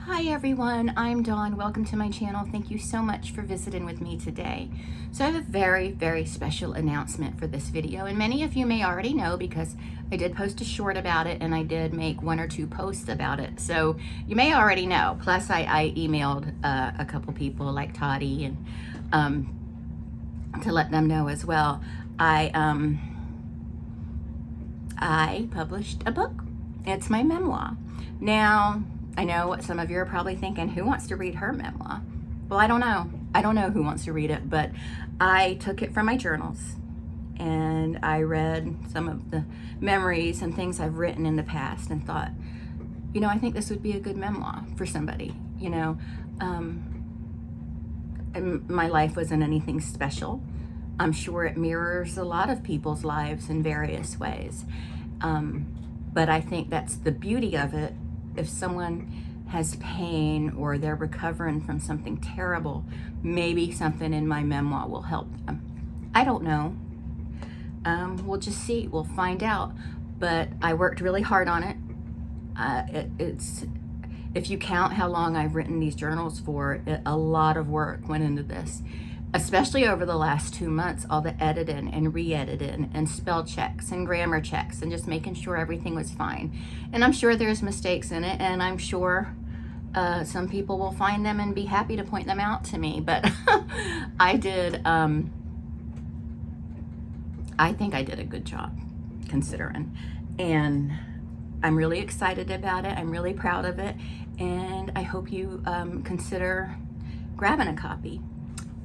Hi everyone, I'm Dawn. Welcome to my channel. Thank you so much for visiting with me today. So I have a very special announcement for this video, and many of you may already know because I did post a short about it and I did make 1 or 2 posts about it. So you may already know. Plus I emailed a couple people like Toddy and to let them know as well. I published a book. It's my memoir. Now, I know what some of you are probably thinking, who wants to read her memoir? Well, I don't know. I don't know who wants to read it, but I took it from my journals and I read some of the memories and things I've written in the past and thought, you know, I think this would be a good memoir for somebody, you know. And my life wasn't anything special. I'm sure it mirrors a lot of people's lives in various ways. But I think that's the beauty of it. If someone has pain or they're recovering from something terrible, maybe something in my memoir will help them. I don't know. We'll just see. We'll find out. But I worked really hard on it. It's if you count how long I've written these journals for, a lot of work went into this. Especially over the last 2 months, all the editing and re-editing and spell checks and grammar checks and just making sure everything was fine. And I'm sure there's mistakes in it, and I'm sure some people will find them and be happy to point them out to me. But I did, I think I did a good job considering. And I'm really excited about it. I'm really proud of it. And I hope you consider grabbing a copy.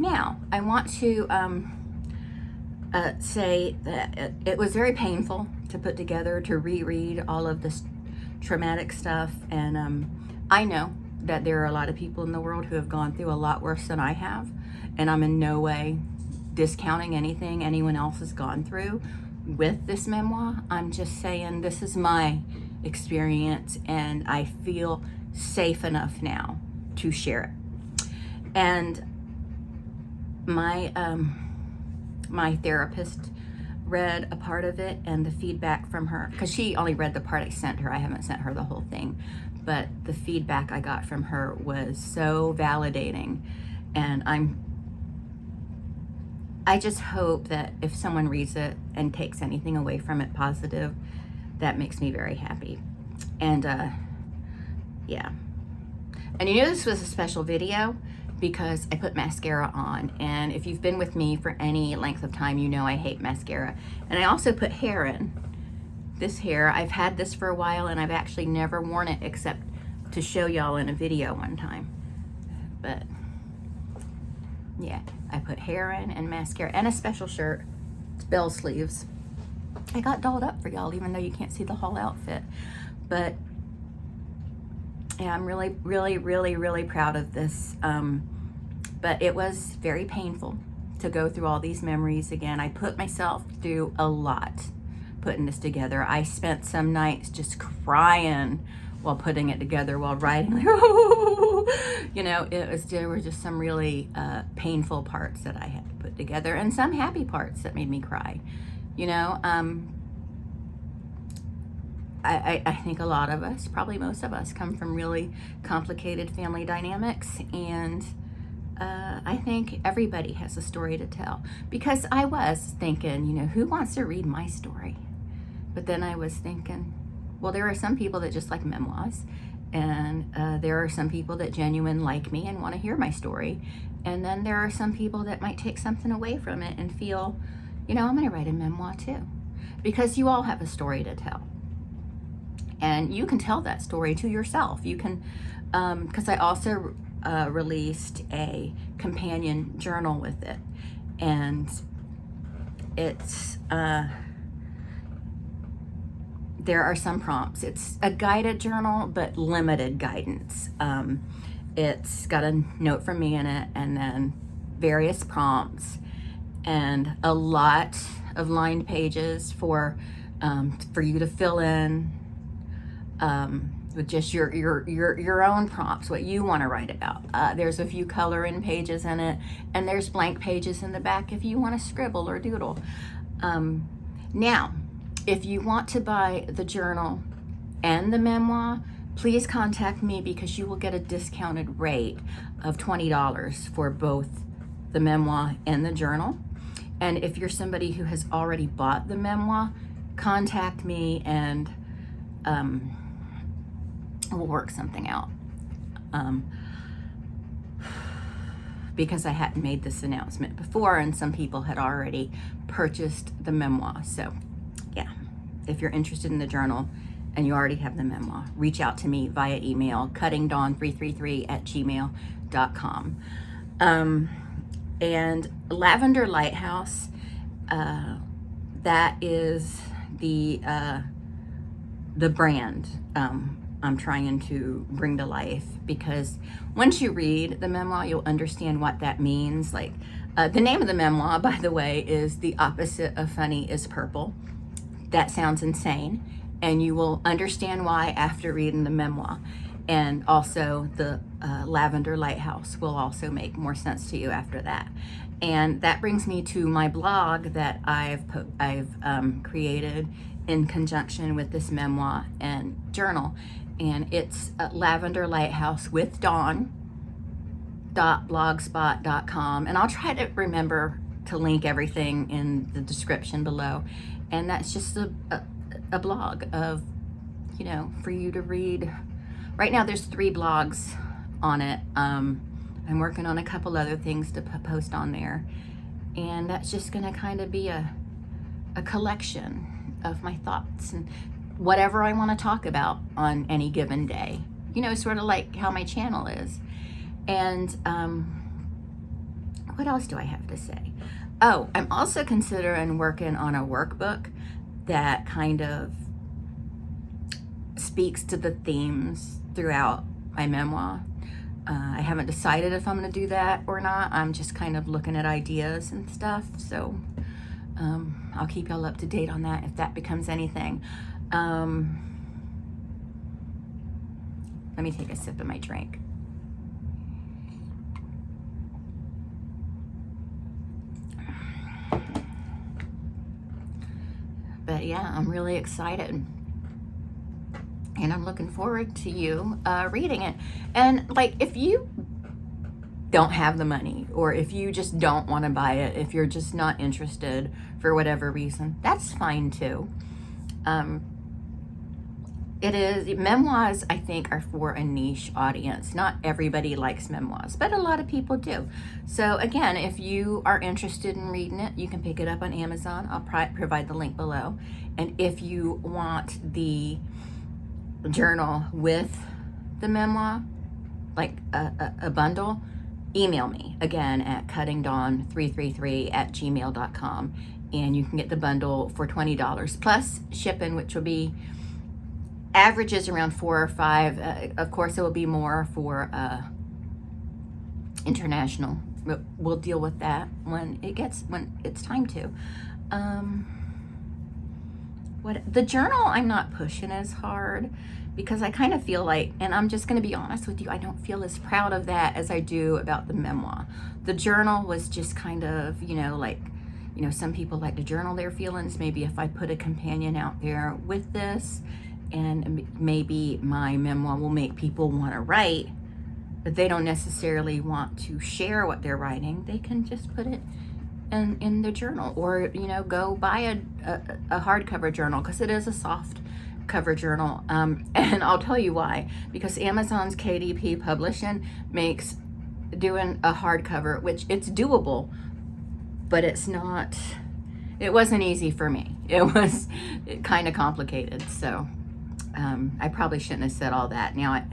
Now, I want to say that it was very painful to put together, to reread all of this traumatic stuff. And I know that there are a lot of people in the world who have gone through a lot worse than I have. And I'm in no way discounting anything anyone else has gone through with this memoir. I'm just saying this is my experience, and I feel safe enough now to share it. And my therapist read a part of it, and the feedback from her, because she only read the part I sent her, I haven't sent her the whole thing, but the feedback I got from her was so validating. And I just hope that if someone reads it and takes anything away from it positive, that makes me very happy. And yeah. And you know, this was a special video because I put mascara on, and if you've been with me for any length of time, you know I hate mascara. And I also put hair in. This hair, I've had this for a while, and I've actually never worn it except to show y'all in a video one time. But yeah, I put hair in and mascara and a special shirt. It's bell sleeves. I got dolled up for y'all, even though you can't see the whole outfit. But yeah, I'm really proud of this. But it was very painful to go through all these memories again. I put myself through a lot putting this together. I spent some nights just crying while putting it together, while writing. You know, there were just some really painful parts that I had to put together, and some happy parts that made me cry. You know, I think a lot of us, probably most of us, come from really complicated family dynamics, and I think everybody has a story to tell. Because I was thinking, you know, who wants to read my story? But then I was thinking, well, there are some people that just like memoirs, and there are some people that genuinely like me and want to hear my story, and then there are some people that might take something away from it and feel, you know, I'm going to write a memoir too. Because you all have a story to tell. And you can tell that story to yourself. You can, because I also released a companion journal with it. And it's, there are some prompts. It's a guided journal, but limited guidance. It's got a note from me in it, and then various prompts, and a lot of lined pages for you to fill in with just your own prompts, what you want to write about. There's a few color-in pages in it, and there's blank pages in the back if you want to scribble or doodle. Now, if you want to buy the journal and the memoir, please contact me because you will get a discounted rate of $20 for both the memoir and the journal. And if you're somebody who has already bought the memoir, contact me and we'll work something out. Because I hadn't made this announcement before and some people had already purchased the memoir. So yeah, if you're interested in the journal and you already have the memoir, reach out to me via email, cuttingdawn333@gmail.com. And Lavender Lighthouse, that is the brand I'm trying to bring to life, because once you read the memoir, you'll understand what that means. Like the name of the memoir, by the way, is The Opposite of Funny is Purple. That sounds insane, and you will understand why after reading the memoir. And also the Lavender Lighthouse will also make more sense to you after that. And that brings me to my blog that I've created in conjunction with this memoir and journal. And it's Lavender Lighthouse with Dawn.blogspot.com. And I'll try to remember to link everything in the description below. And that's just a blog of, you know, for you to read. Right now there's 3 blogs on it. I'm working on a couple other things to post on there. And that's just gonna kind of be a collection of my thoughts and whatever I want to talk about on any given day. You know, sort of like how my channel is. And what else do I have to say? Oh, I'm also considering working on a workbook that kind of speaks to the themes throughout my memoir. I haven't decided if I'm going to do that or not. I'm just kind of looking at ideas and stuff. So I'll keep y'all up to date on that if that becomes anything. Let me take a sip of my drink. But yeah, I'm really excited. And I'm looking forward to you reading it. And like, if you don't have the money, or if you just don't want to buy it, if you're just not interested for whatever reason, that's fine too. Memoirs, I think, are for a niche audience. Not everybody likes memoirs, but a lot of people do. So again, if you are interested in reading it, you can pick it up on Amazon. I'll provide the link below. And if you want the journal with the memoir, like a bundle, email me again at cuttingdawn333@gmail.com, and you can get the bundle for $20 plus shipping, which will be averages around 4 or 5. Of course, it will be more for international. We'll deal with that when it's time to. The journal, I'm not pushing as hard because I kind of feel like, and I'm just going to be honest with you, I don't feel as proud of that as I do about the memoir. The journal was just kind of, some people like to journal their feelings. Maybe if I put a companion out there with this, and maybe my memoir will make people want to write, but they don't necessarily want to share what they're writing. They can just put it in the journal, or go buy a hardcover journal, because it is a soft cover journal. And I'll tell you why. Because Amazon's KDP Publishing makes doing a hardcover, which it's doable, but it wasn't easy for me. It was kind of complicated. So I probably shouldn't have said all that. Now it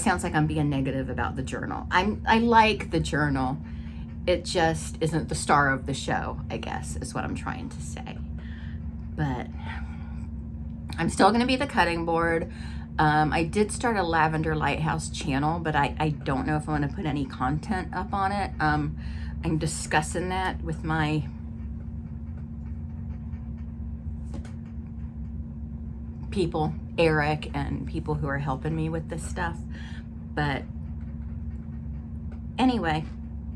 sounds like I'm being negative about the journal. I like the journal. It just isn't the star of the show, I guess, is what I'm trying to say. But I'm still going to be the cutting board. I did start a Lavender Lighthouse channel, but I don't know if I'm going to put any content up on it. I'm discussing that with my people, Eric, and people who are helping me with this stuff. But anyway,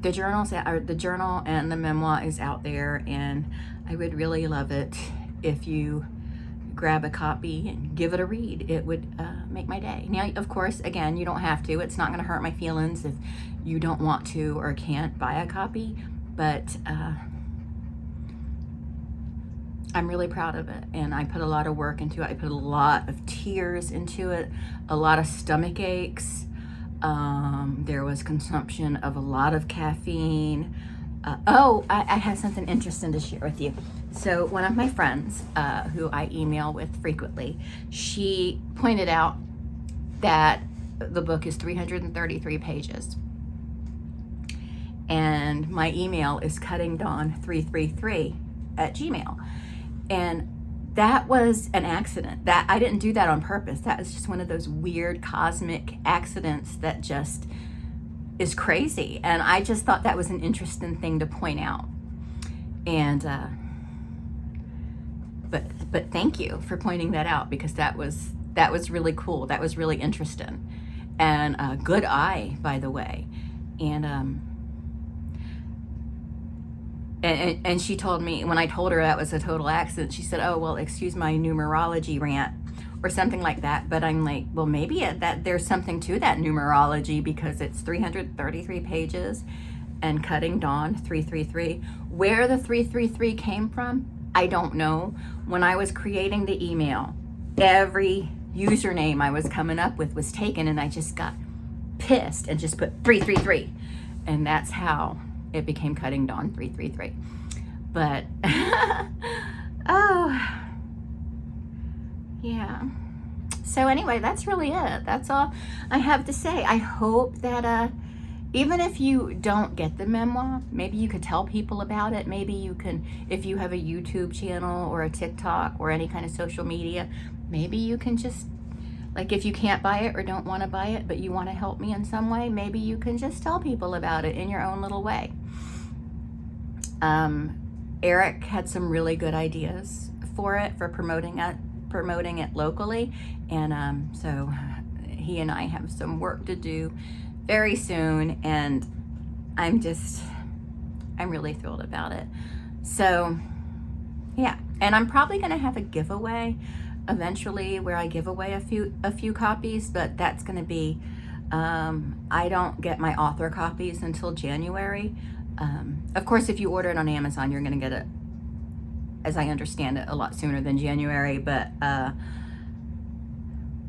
the journal and the memoir is out there, and I would really love it if you grab a copy and give it a read. It would make my day. Now, of course, again, you don't have to. It's not going to hurt my feelings if you don't want to or can't buy a copy, but I'm really proud of it, and I put a lot of work into it. I put a lot of tears into it, a lot of stomach aches. There was consumption of a lot of caffeine. I have something interesting to share with you. So one of my friends, who I email with frequently, she pointed out that the book is 333 pages. And my email is cuttingdawn333@gmail. And that was an accident. That I didn't do that on purpose. That was just one of those weird cosmic accidents that just is crazy. And I just thought that was an interesting thing to point out. And but thank you for pointing that out, because that was really cool. That was really interesting. And good eye, by the way. And she told me, when I told her that was a total accident, she said, oh, well, excuse my numerology rant or something like that. But I'm like, well, maybe that there's something to that numerology, because it's 333 pages and cutting dawn 333. Where the 333 came from, I don't know. When I was creating the email, every username I was coming up with was taken, and I just got pissed and just put 333. And that's how it became cutting dawn 333. But oh yeah, so anyway, that's really it. That's all I have to say. I hope that even if you don't get the memoir, maybe you could tell people about it. Maybe you can, if you have a YouTube channel or a TikTok or any kind of social media, maybe you can just, like, if you can't buy it or don't want to buy it, but you want to help me in some way, maybe you can just tell people about it in your own little way. Eric had some really good ideas for it, for promoting it locally. And so he and I have some work to do very soon. And I'm really thrilled about it. So yeah, and I'm probably going to have a giveaway eventually where I give away a few copies, but that's going to be, I don't get my author copies until January. Of course, if you order it on Amazon, you're going to get it, as I understand it, a lot sooner than January. But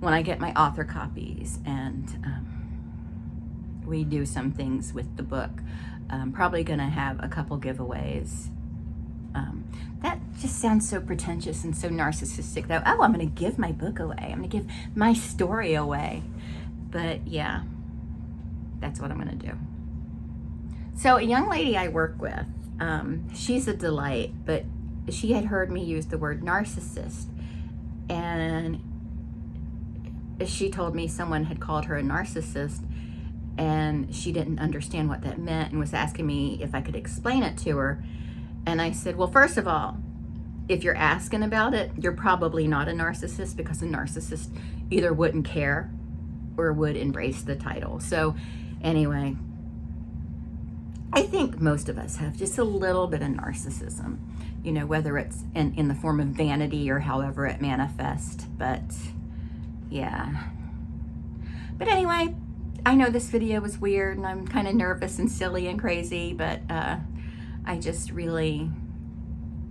when I get my author copies and we do some things with the book, I'm probably going to have a couple giveaways. That just sounds so pretentious and so narcissistic, though. Oh, I'm going to give my book away. I'm going to give my story away. But yeah, that's what I'm going to do. So a young lady I work with, she's a delight, but she had heard me use the word narcissist. And she told me someone had called her a narcissist, and she didn't understand what that meant and was asking me if I could explain it to her. And I said, well, first of all, if you're asking about it, you're probably not a narcissist, because a narcissist either wouldn't care or would embrace the title. So anyway, I think most of us have just a little bit of narcissism, you know, whether it's in the form of vanity or however it manifests. But yeah. But anyway, I know this video was weird and I'm kind of nervous and silly and crazy, but I just really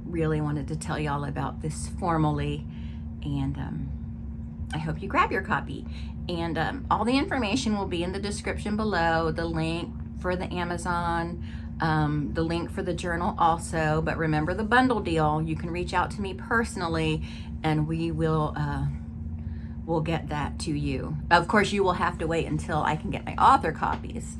wanted to tell y'all about this formally, and I hope you grab your copy. And all the information will be in the description below, the link for the Amazon, the link for the journal also. But remember the bundle deal. You can reach out to me personally and we will we'll get that to you. Of course, you will have to wait until I can get my author copies,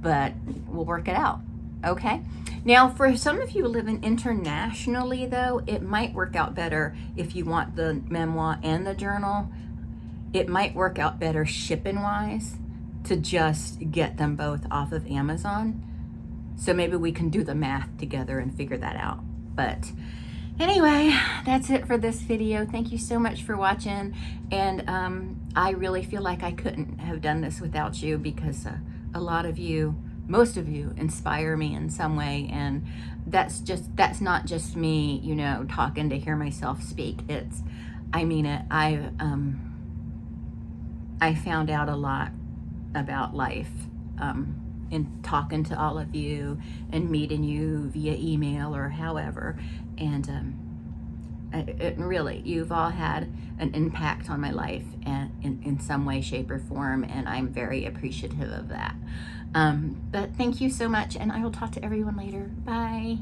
but we'll work it out. Okay. Now, for some of you living internationally, though, it might work out better if you want the memoir and the journal. It might work out better shipping wise to just get them both off of Amazon. So maybe we can do the math together and figure that out. But anyway, that's it for this video. Thank you so much for watching. And I really feel like I couldn't have done this without you, because a lot of you, most of you, inspire me in some way. And that's not just me, you know, talking to hear myself speak. I mean it. I found out a lot about life in talking to all of you and meeting you via email or however. And really, you've all had an impact on my life and in some way, shape, or form, and I'm very appreciative of that. But thank you so much, and I will talk to everyone later. Bye.